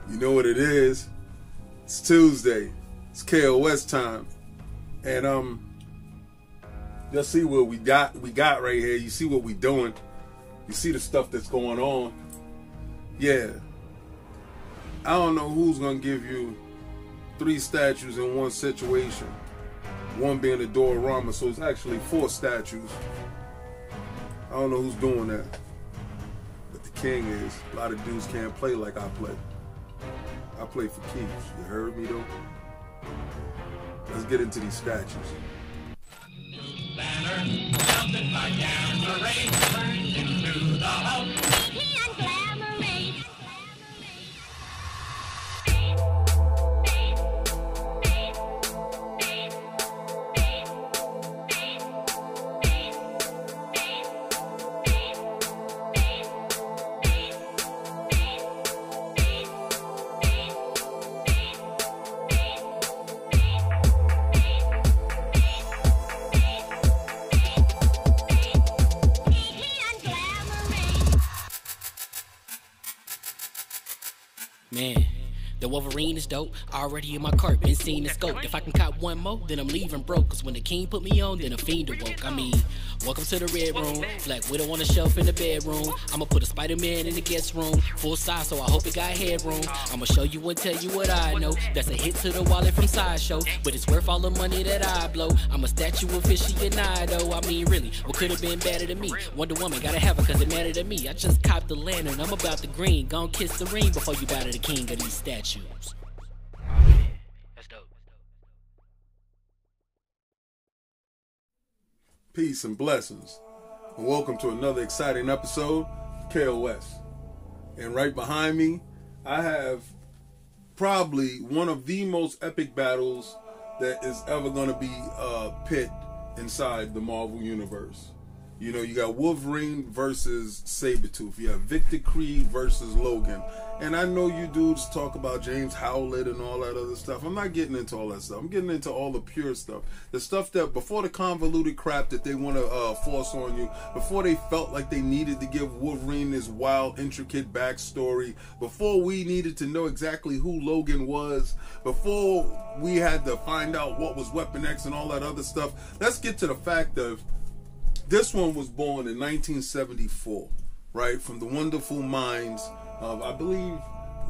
You know what it is. It's Tuesday. It's KOS time. And you'll see what we got right here. You see what we doing. You see the stuff that's going on. Yeah. I don't know who's gonna give you 3 statues in one situation. One being the diorama, so it's actually 4 statues. I don't know who's doing that. But the king is. A lot of dudes can't play like I play. I play for keeps. You heard me though? Let's get into these statues. Banner, melted by gamma rays, turned into the Hulk. And glamour rays. Man, the Wolverine is dope, already in my cart, been seen the scope. If I can cop one more, then I'm leaving broke. Cause when the king put me on, then a fiend awoke. I mean, welcome to the red room, Black Widow on the shelf in the bedroom. I'ma put a Spider-Man in the guest room, full size, so I hope it got headroom. I'ma show you and tell you what I know. That's a hit to the wallet from Sideshow, but it's worth all the money that I blow. I'm a statue of fishy and I though. I mean, really, what could have been better than me? Wonder Woman, gotta have her cause it mattered to me. I just copped the lantern, I'm about the green. Gon' kiss the ring before you bow to the king of these statues. That's dope. Peace and blessings. And welcome to another exciting episode of KOS. And right behind me, I have probably one of the most epic battles that is ever going to be pit inside the Marvel Universe. You know, you got Wolverine versus Sabertooth. You have Victor Creed versus Logan. And I know you dudes talk about James Howlett and all that other stuff. I'm not getting into all that stuff. I'm getting into all the pure stuff. The stuff that, before the convoluted crap that they want to force on you, before they felt like they needed to give Wolverine this wild, intricate backstory, before we needed to know exactly who Logan was, before we had to find out what was Weapon X and all that other stuff, let's get to the fact of this one was born in 1974, right? From the wonderful minds of, I believe,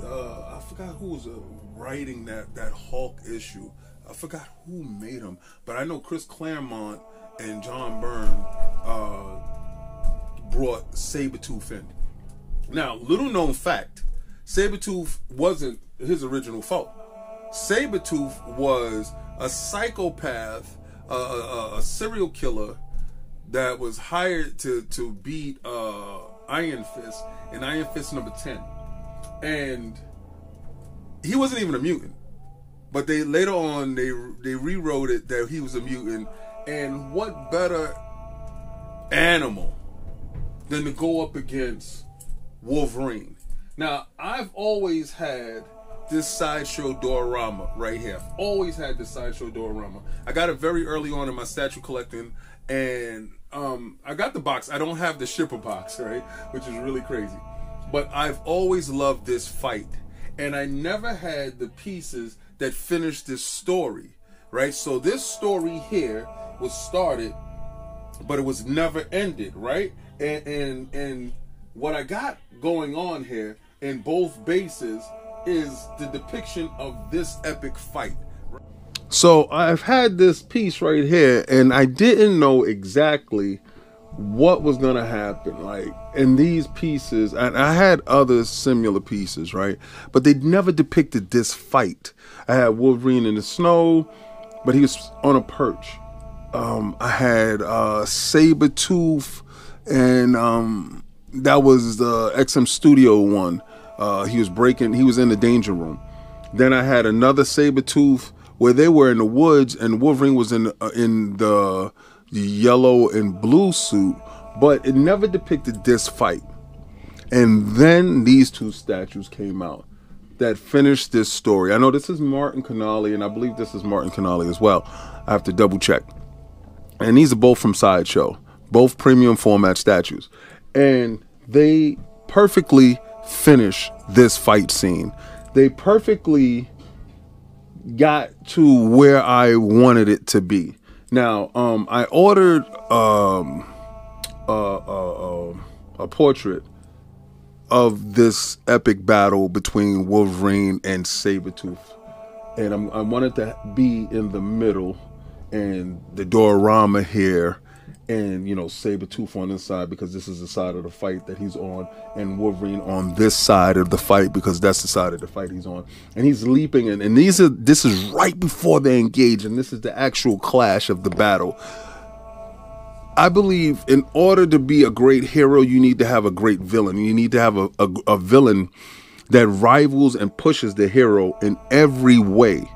I forgot who was writing that Hulk issue. I forgot who made him, but I know Chris Claremont and John Byrne brought Sabertooth in. Now, little known fact, Sabertooth wasn't his original foe. Sabertooth was a psychopath, a serial killer that was hired to beat Iron Fist in Iron Fist number 10. And he wasn't even a mutant. But they later on they rewrote it that he was a mutant. And what better animal than to go up against Wolverine? Now, I've always had this Sideshow diorama right here. I've always had this Sideshow diorama. I got it very early on in my statue collecting, and I got the box. I don't have the shipper box, right? Which is really crazy. But I've always loved this fight. And I never had the pieces that finished this story, right? So this story here was started, but it was never ended, right? And what I got going on here in both bases is the depiction of this epic fight. So I've had this piece right here, and I didn't know exactly what was gonna happen. Like in these pieces, and I had other similar pieces, right? But they never depicted this fight. I had Wolverine in the snow, but he was on a perch. I had Sabertooth, and that was the XM Studio one. He was in the danger room. Then I had another Sabertooth where they were in the woods, and Wolverine was in the yellow and blue suit, but it never depicted this fight. And then these 2 statues came out that finished this story. I know this is Martin Connolly, and I believe this is Martin Connolly as well. I have to double check. And these are both from Sideshow, both premium format statues. And they perfectly finish this fight scene. they perfectly got to where I wanted it to be. Now, I ordered a portrait of this epic battle between Wolverine and Sabertooth, and I wanted to be in the middle, and the diorama here, and, you know, Sabertooth on this side because this is the side of the fight that he's on, and Wolverine on this side of the fight because that's the side of the fight he's on. And he's leaping, and this is right before they engage, and this is the actual clash of the battle. I believe in order to be a great hero, you need to have a great villain. You need to have a villain that rivals and pushes the hero in every way,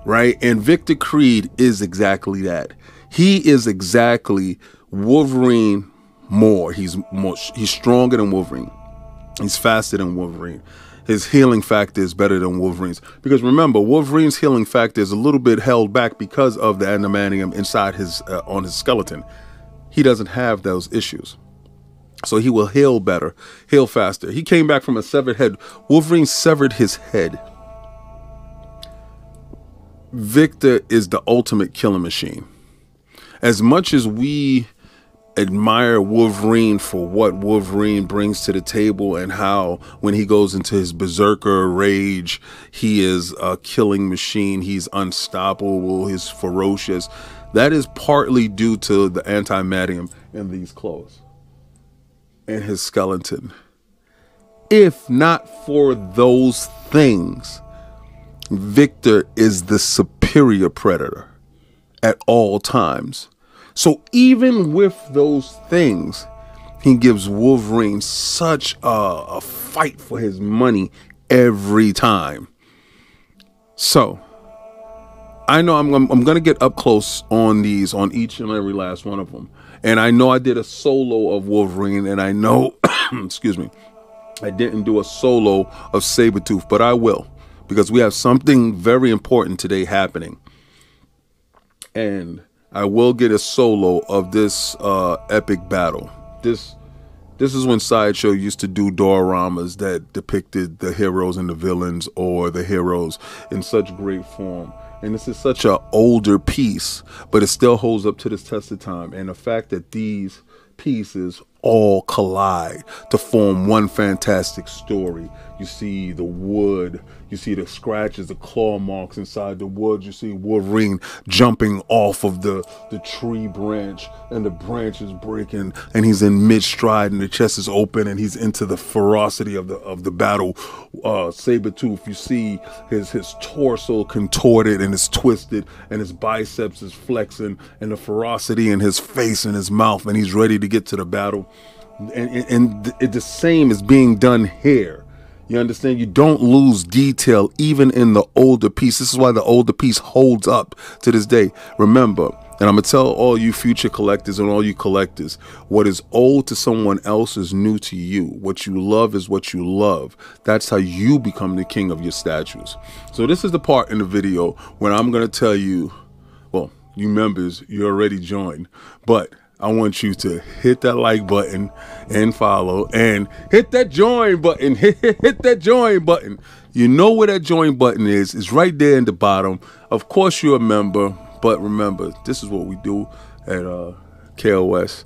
right? And Victor Creed is exactly that. He is exactly Wolverine more. He's stronger than Wolverine. He's faster than Wolverine. His healing factor is better than Wolverine's. Because remember, Wolverine's healing factor is a little bit held back because of the adamantium inside his on his skeleton. He doesn't have those issues. So he will heal better, heal faster. He came back from a severed head. Wolverine severed his head. Victor is the ultimate killing machine. As much as we admire Wolverine for what Wolverine brings to the table and how when he goes into his berserker rage, he is a killing machine, he's unstoppable, he's ferocious, that is partly due to the antimaterium in these clothes and his skeleton. If not for those things, Victor is the superior predator at all times. So even with those things, he gives Wolverine such a fight for his money every time. So I know I'm going to get up close on these, on each and every last one of them. And I know I did a solo of Wolverine, and I know, excuse me, I didn't do a solo of Sabertooth, but I will, because we have something very important today happening. And I will get a solo of this epic battle. This is when Sideshow used to do dioramas that depicted the heroes and the villains, or the heroes in such great form. And this is such an older piece, but it still holds up to this test of time. And the fact that these pieces all collide to form one fantastic story. You see the wood, you see the scratches, the claw marks inside the wood. You see Wolverine jumping off of the tree branch, and the branch is breaking, and he's in mid-stride, and the chest is open, and he's into the ferocity of the battle. Sabertooth, you see his torso contorted and it's twisted, and his biceps is flexing, and the ferocity in his face and his mouth, and he's ready to get to the battle. And the same is being done here. You understand? You don't lose detail even in the older piece. This is why the older piece holds up to this day. Remember, and I'm going to tell all you future collectors and all you collectors, what is old to someone else is new to you. What you love is what you love. That's how you become the king of your statues. So this is the part in the video when I'm going to tell you, well, you members, you already joined, but I want you to hit that like button and follow, and hit that join button. Hit that join button. You know where that join button is. It's right there in the bottom. Of course you're a member, but remember, this is what we do at KOS.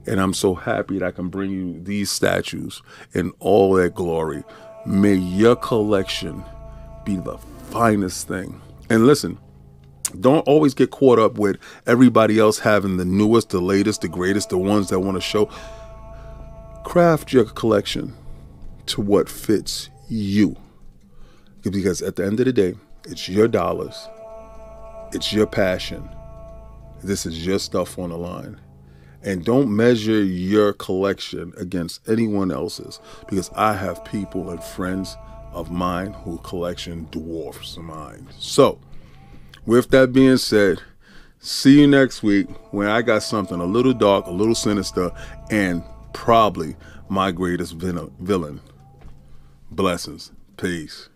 And I'm so happy that I can bring you these statues in all their glory. May your collection be the finest thing. And listen, don't always get caught up with everybody else having the newest, the latest, the greatest, the ones that want to show. Craft your collection to what fits you. Because at the end of the day, it's your dollars. It's your passion. This is your stuff on the line. And don't measure your collection against anyone else's, because I have people and friends of mine whose collection dwarfs mine. So, with that being said, see you next week when I got something a little dark, a little sinister, and probably my greatest villain. Blessings. Peace.